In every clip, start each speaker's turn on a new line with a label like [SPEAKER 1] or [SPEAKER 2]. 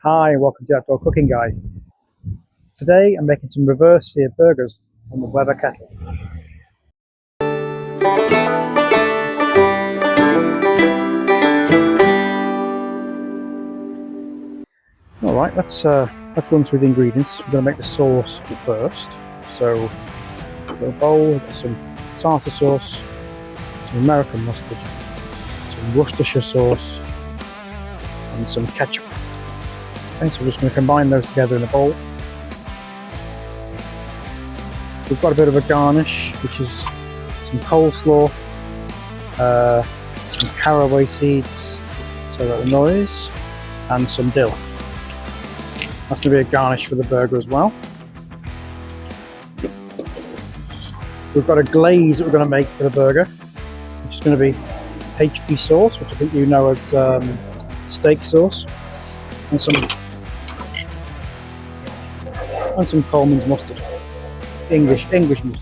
[SPEAKER 1] Hi, and welcome to the Outdoor Cooking Guy. Today I'm making some reverse sear burgers on the Weber Kettle. Alright, let's run through the ingredients. We're going to make the sauce first. So, a little bowl, we've got some tartar sauce, some American mustard, some Worcestershire sauce, and some ketchup. Okay, so we're just going to combine those together in a bowl. We've got a bit of a garnish, which is some coleslaw, some caraway seeds, so that the noise, and some dill. That's going to be a garnish for the burger as well. We've got a glaze that we're going to make for the burger, which is going to be HP sauce, which I think you know as steak sauce, and some Coleman's mustard, English mustard.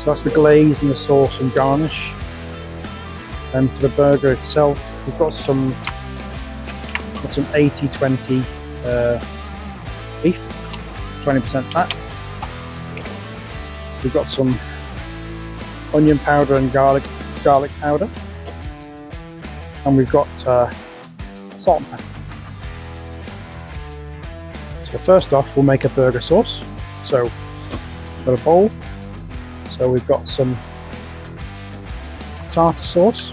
[SPEAKER 1] So that's the glaze and the sauce and garnish. And for the burger itself, we've got some 80-20 beef, 20% fat. We've got some onion powder and garlic powder, and we've got salt and pepper. So first off, we'll make a burger sauce. So we've got a bowl. So we've got some tartar sauce,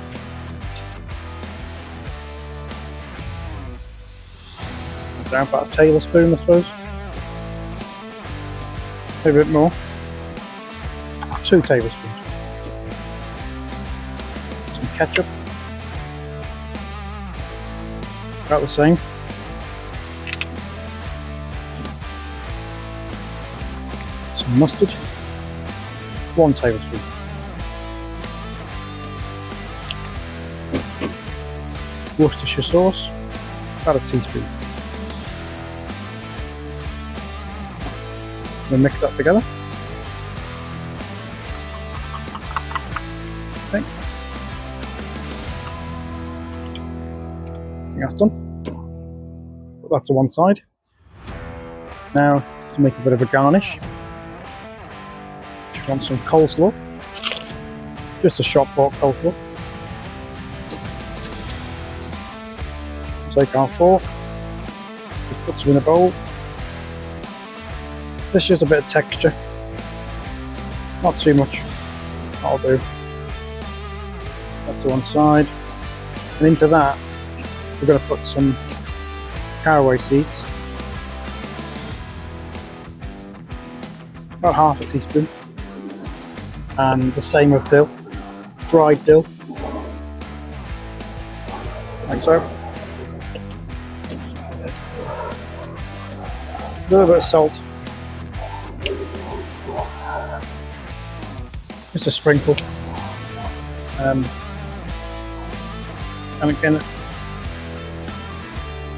[SPEAKER 1] down about a tablespoon, I suppose, maybe a bit more, 2 tablespoons, some ketchup, about the same, some mustard, 1 tablespoon, Worcestershire sauce, about a teaspoon. We'll mix that together. Okay. I think that's done. Put that to one side. Now to make a bit of a garnish, want some coleslaw, just a shop bought coleslaw. Take our fork, just put some in a bowl. This is just a bit of texture, not too much. That'll do. That to one side, and into that we're going to put some caraway seeds, about half a teaspoon. And the same with dill, dried dill, like so. A little bit of salt, just a sprinkle, and again,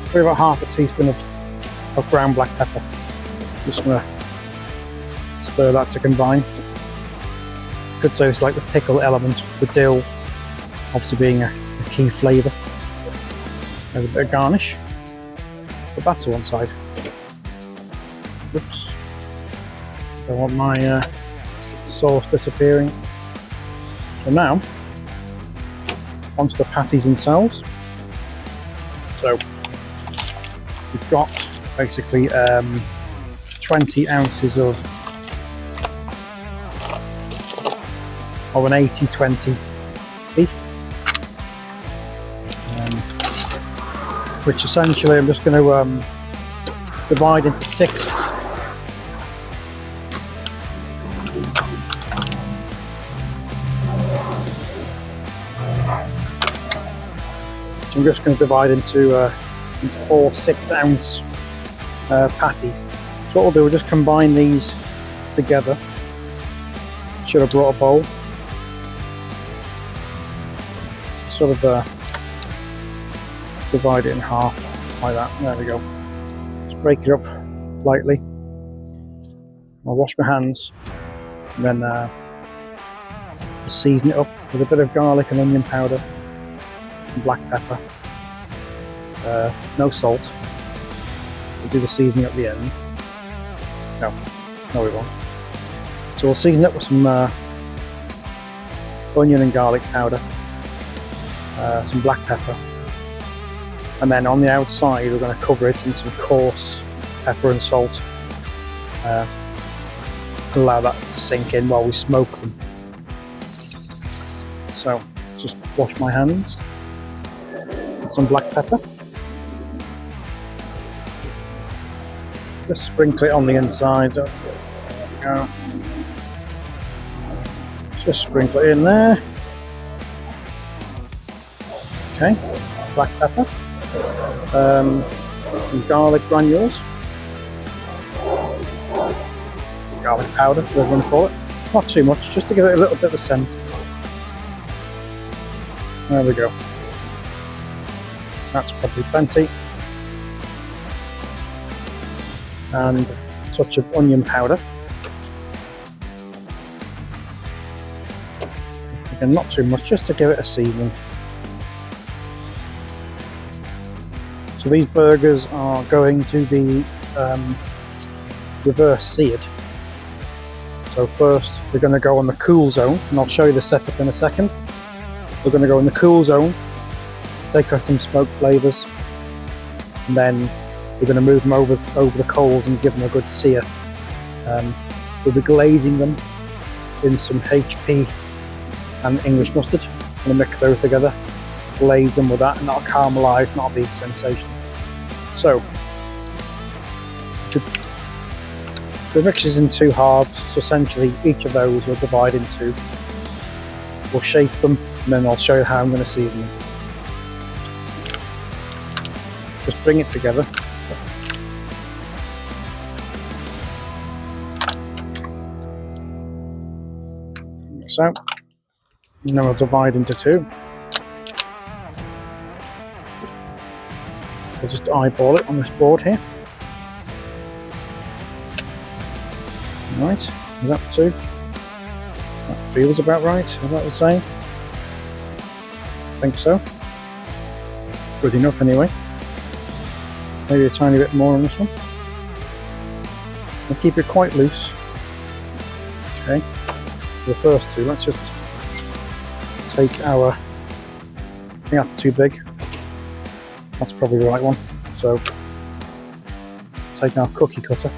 [SPEAKER 1] probably about half a teaspoon of ground black pepper. Just going to stir that to combine. Could say it's like the pickle element, the dill obviously being a key flavour. There's a bit of garnish. Put that to one side. Oops. Don't want my sauce disappearing. So now, onto the patties themselves. So we've got basically 20 ounces of an 80-20 beef, which essentially I'm just going to divide into 6. So I'm just going to divide into 4 6-ounce patties. So what we'll do, we'll just combine these together. Should have brought a bowl. Sort of divide it in half like that. There we go. Just break it up lightly. I'll wash my hands and then season it up with a bit of garlic and onion powder and black pepper. no salt. We'll do the seasoning at the end. No, we won't. So we'll season it with some onion and garlic powder, some black pepper, and then on the outside we're going to cover it in some coarse pepper and salt. Allow that to sink in while we smoke them. So just wash my hands. Some black pepper. Just sprinkle it on the inside. There we go. Just sprinkle it in there. Okay, black pepper. Some garlic granules. Garlic powder, whatever you want to call it. Not too much, just to give it a little bit of scent. There we go. That's probably plenty. And a touch of onion powder. Again, not too much, just to give it a seasoning. So these burgers are going to be reverse seared. So first we're going to go on the cool zone, and I'll show you the setup in a second. We're going to go in the cool zone, take out some smoked flavours, and then we're going to move them over the coals and give them a good sear. We'll be glazing them in some HP and English mustard. I'm going to mix those together, just glaze them with that, and that'll caramelise, and that'll be sensational. So the mix is in two halves, so essentially each of those will divide into. We'll shape them, and then I'll show you how I'm going to season them. Just bring it together. So, and then we'll divide into two. We'll just eyeball it on this board here. Right, is that two? That feels about right, is that the same? I think so. Good enough anyway. Maybe a tiny bit more on this one. I'll keep it quite loose. Okay, the first two, let's just take our, I think that's too big. That's probably the right one. So, take our cookie cutter.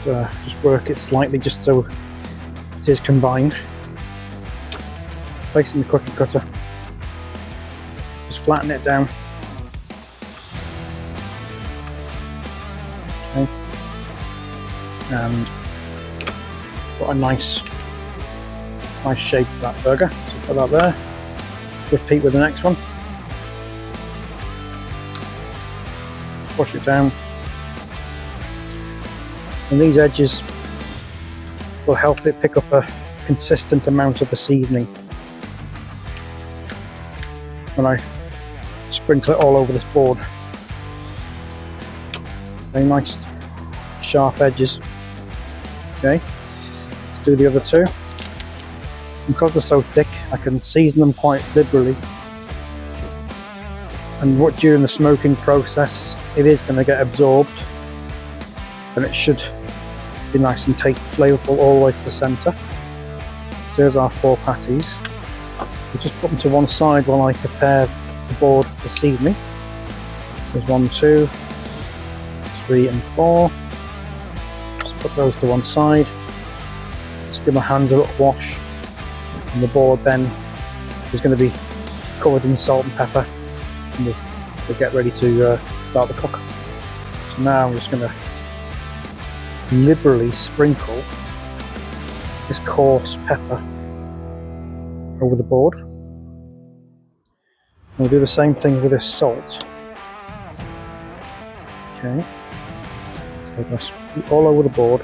[SPEAKER 1] Just work it slightly just so it is combined. Place in the cookie cutter. Just flatten it down. Okay. And got a nice shape for that burger. So put that there. Repeat with the next one. Push it down. And these edges will help it pick up a consistent amount of the seasoning when I sprinkle it all over this board. Very nice sharp edges. Okay, let's do the other two. Because they're so thick, I can season them quite liberally, and during the smoking process it is going to get absorbed, and it should be nice and flavourful all the way to the centre. So here's our 4 patties. We'll just put them to one side while I prepare the board for seasoning. There's 1, 2, 3 and 4. Just put those to one side. Just give my hands a little wash. And the board then is going to be covered in salt and pepper. And we'll get ready to start the cook. So now I'm just going to liberally sprinkle this coarse pepper over the board. And we'll do the same thing with this salt. Okay, so I'm going to sprinkle all over the board,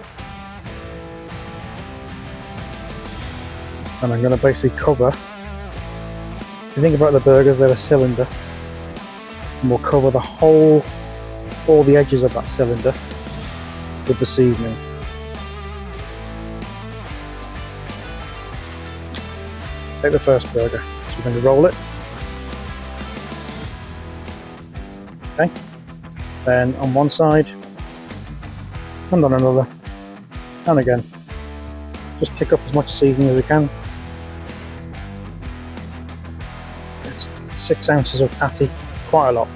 [SPEAKER 1] and I'm going to basically cover. If you think about the burgers, they're a cylinder, and we'll cover the whole, all the edges of that cylinder with the seasoning. Take the first burger, so we're going to roll it. Okay, then on one side and on another, and again. Just pick up as much seasoning as we can. It's 6 ounces of patty, quite a lot.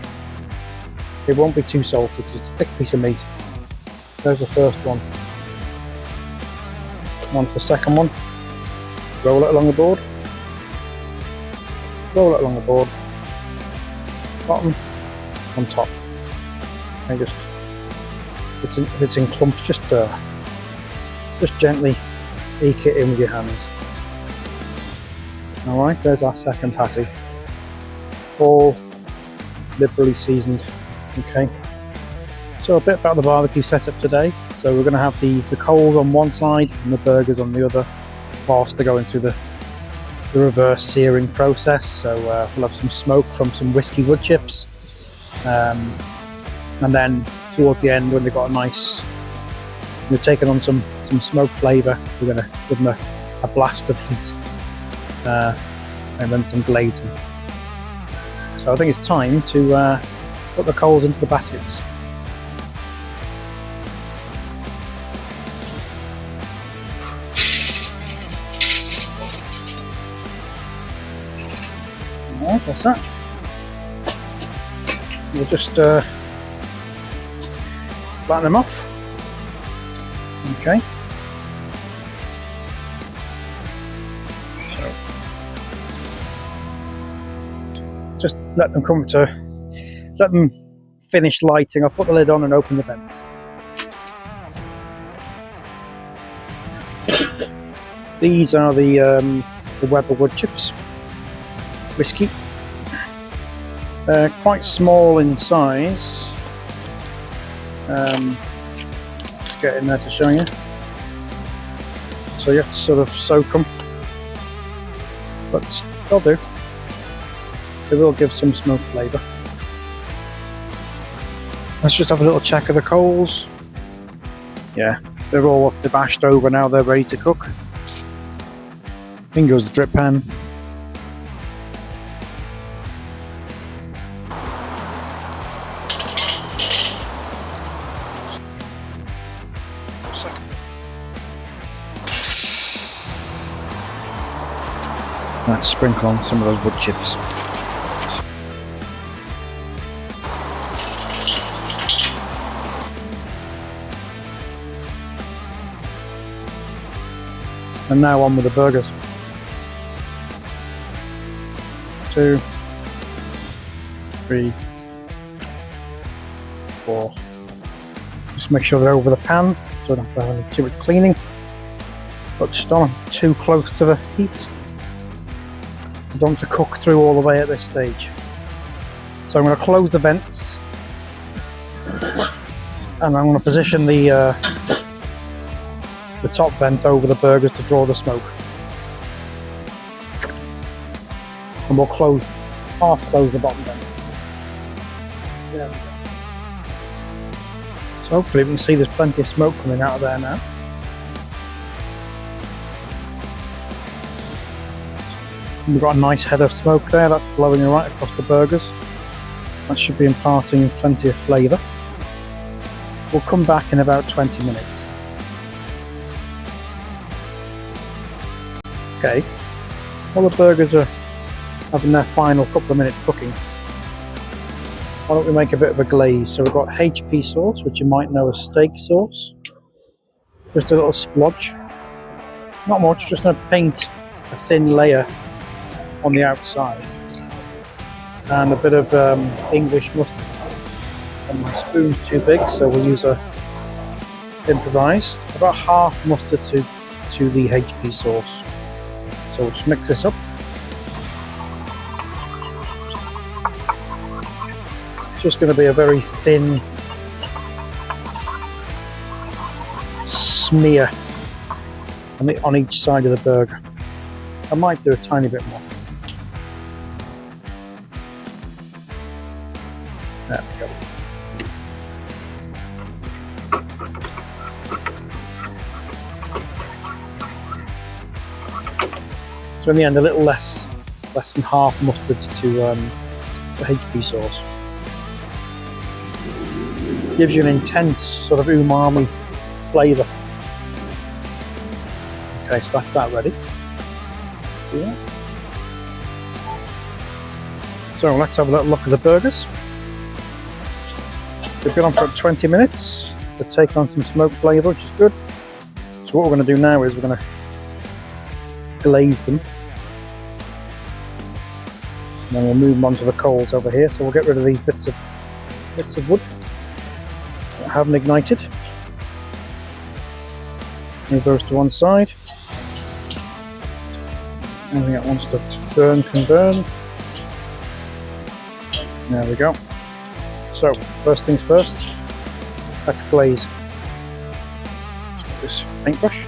[SPEAKER 1] It won't be too salty because it's a thick piece of meat. There's the first one. Onto the second one. Roll it along the board. Roll it along the board. Bottom, on top. And just, if it's in clumps, just gently eke it in with your hands. Alright, there's our second patty. All liberally seasoned. Okay. So a bit about the barbecue setup today. So we're going to have the coals on one side and the burgers on the other, whilst they're going through the reverse searing process. So we'll have some smoke from some whiskey wood chips. And then towards the end, when they've got a nice, we're taking on some smoke flavour, we're going to give them a blast of heat, and then some glazing. So I think it's time to put the coals into the baskets. Alright, that's that. We'll just flatten them off. Okay. So just let them finish lighting. I'll put the lid on and open the vents. These are the Weber wood chips, whiskey. They're quite small in size. Just get in there to show you. So you have to sort of soak them, but they'll do. They will give some smoke flavour. Let's just have a little check of the coals. Yeah, they're all bashed over now, they're ready to cook. In goes the drip pan. Let's sprinkle on some of those wood chips. And now on with the burgers. 2, 3, 4. Just make sure they're over the pan so I don't have too much cleaning. But just don't want too close to the heat. I don't want to cook through all the way at this stage. So I'm going to close the vents and I'm going to position the top vent over the burgers to draw the smoke. And we'll half close the bottom vent. There we go. So hopefully we can see there's plenty of smoke coming out of there now. And we've got a nice head of smoke there, that's blowing right across the burgers. That should be imparting plenty of flavour. We'll come back in about 20 minutes. Okay, while the burgers are having their final couple of minutes cooking, why don't we make a bit of a glaze? So we've got HP sauce, which you might know as steak sauce. Just a little splodge. Not much, just going to paint a thin layer on the outside. And a bit of English mustard. And my spoon's too big, so we'll use improvise. About half mustard to the HP sauce. So we'll just mix this up. It's just going to be a very thin smear on each side of the burger. I might do a tiny bit more. There we go. So in the end, a little less than half mustard to the HP sauce. Gives you an intense sort of umami flavour. Okay, so that's that ready. See that? So let's have a little look at the burgers. They've been on for 20 minutes. They've taken on some smoked flavour, which is good. So what we're going to do now is we're going to glaze them. And then we'll move them onto the coals over here. So we'll get rid of these bits of wood that haven't ignited. Move those to one side. Anything that wants to burn can burn. There we go. So, first things first, let's glaze. This paintbrush.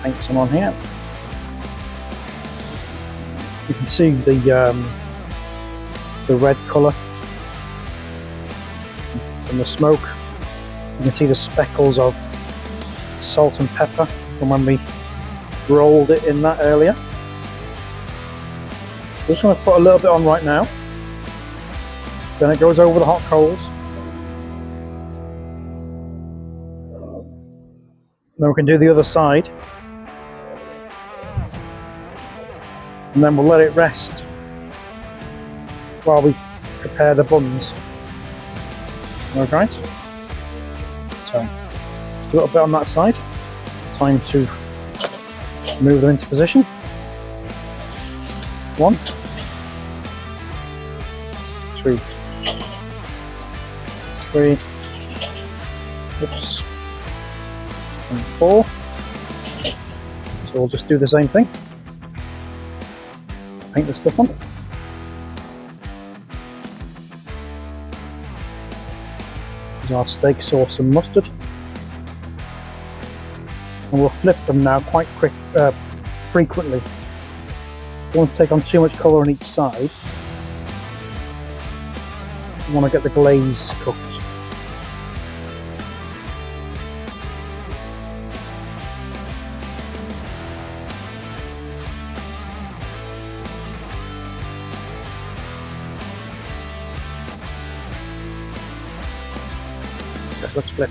[SPEAKER 1] Paint some on here. You can see the red colour from the smoke. You can see the speckles of salt and pepper from when we rolled it in that earlier. I'm just going to put a little bit on right now. Then it goes over the hot coals. Then we can do the other side. And then we'll let it rest while we prepare the buns. Alright. So, just a little bit on that side. Time to move them into position. 1, 2, 3, oops, and 4. So we'll just do the same thing. Paint the stuff on. There's our steak sauce and mustard. And we'll flip them now quite frequently. Don't want to take on too much colour on each side. You want to get the glaze cooked. Okay, let's flip.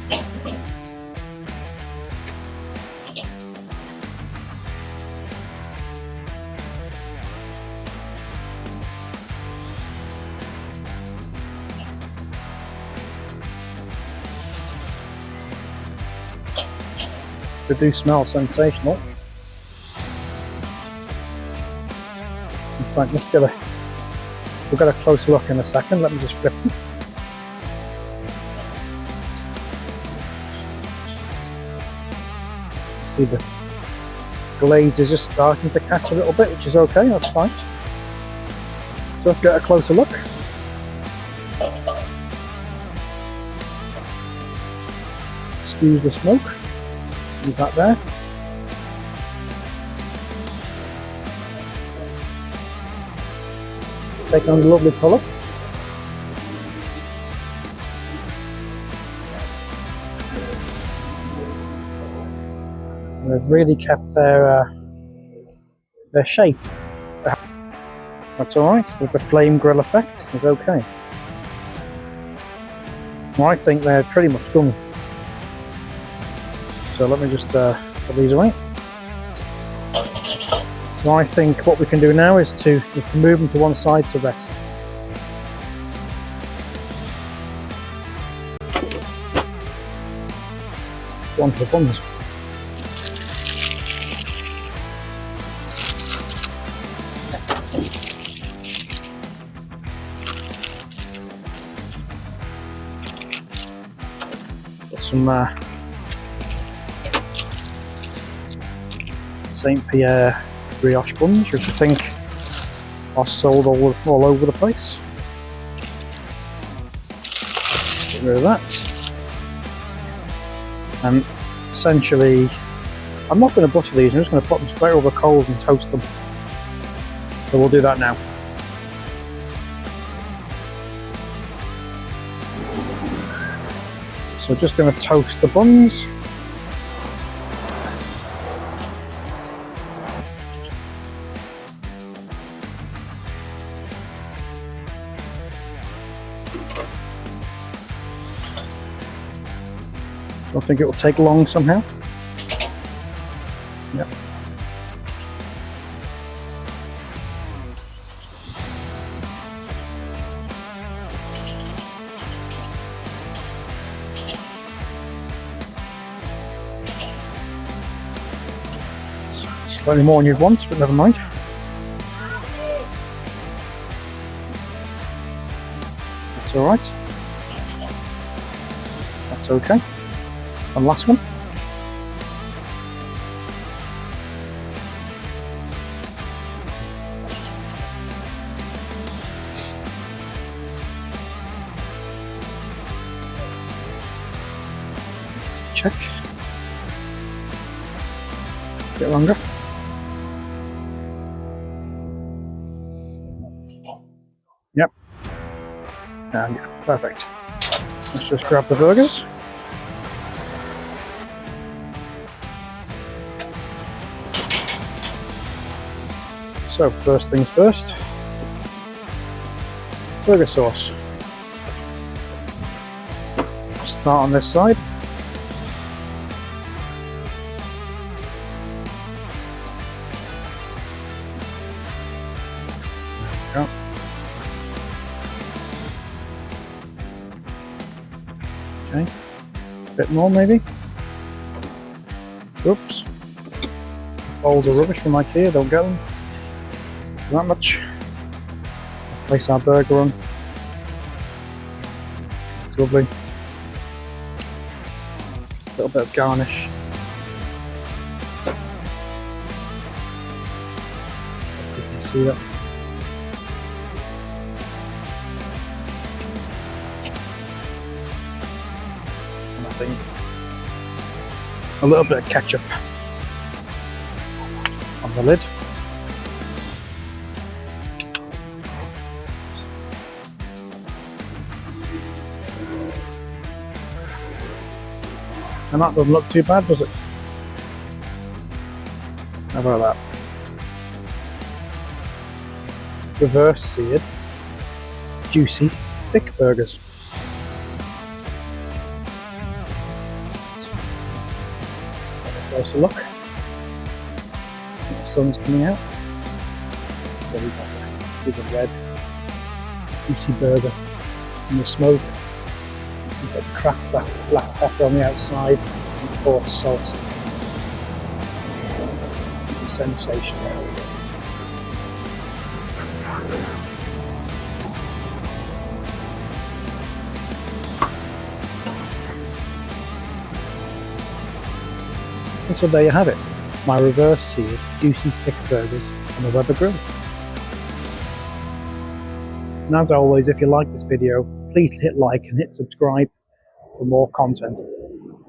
[SPEAKER 1] They do smell sensational. In fact, we'll get a closer look in a second. Let me just flip them. See the glaze is just starting to catch a little bit, which is okay, that's fine. So let's get a closer look. Excuse the smoke. Leave that there. Take on a lovely colour. And they've really kept their shape. That's alright, with the flame grill effect, it's okay. Well, I think they're pretty much done. So let me just put these away. So I think what we can do now is to move them to one side to rest. So onto the buns. Got some St. Pierre brioche buns, which I think are sold all over the place. Get rid of that. And essentially, I'm not going to butter these, I'm just going to put them straight over coals and toast them. So we'll do that now. So just going to toast the buns. Don't think it will take long somehow. Yep. Slightly more than you'd want, but never mind. That's alright. That's okay. And last one. Check. A bit longer. Yep. And yeah, perfect. Let's just grab the burgers. So first things first, burger sauce. Start on this side. There we go. Okay, a bit more maybe. Oops. Bowls of rubbish from IKEA, don't get them. That much. Place our burger on. It's lovely. A little bit of garnish. You can see that. And I think a little bit of ketchup on the lid. And that doesn't look too bad, does it? How about that? Reverse seared, juicy, thick burgers. Let's have a closer look. The sun's coming out. So we got see the red, juicy burger and the smoke. You've got the cracked black pepper on the outside and coarse salt. Sensational. And so there you have it, my reverse seared, juicy thick burgers on the Weber grill. And as always, if you like this video, please hit like and hit subscribe for more content.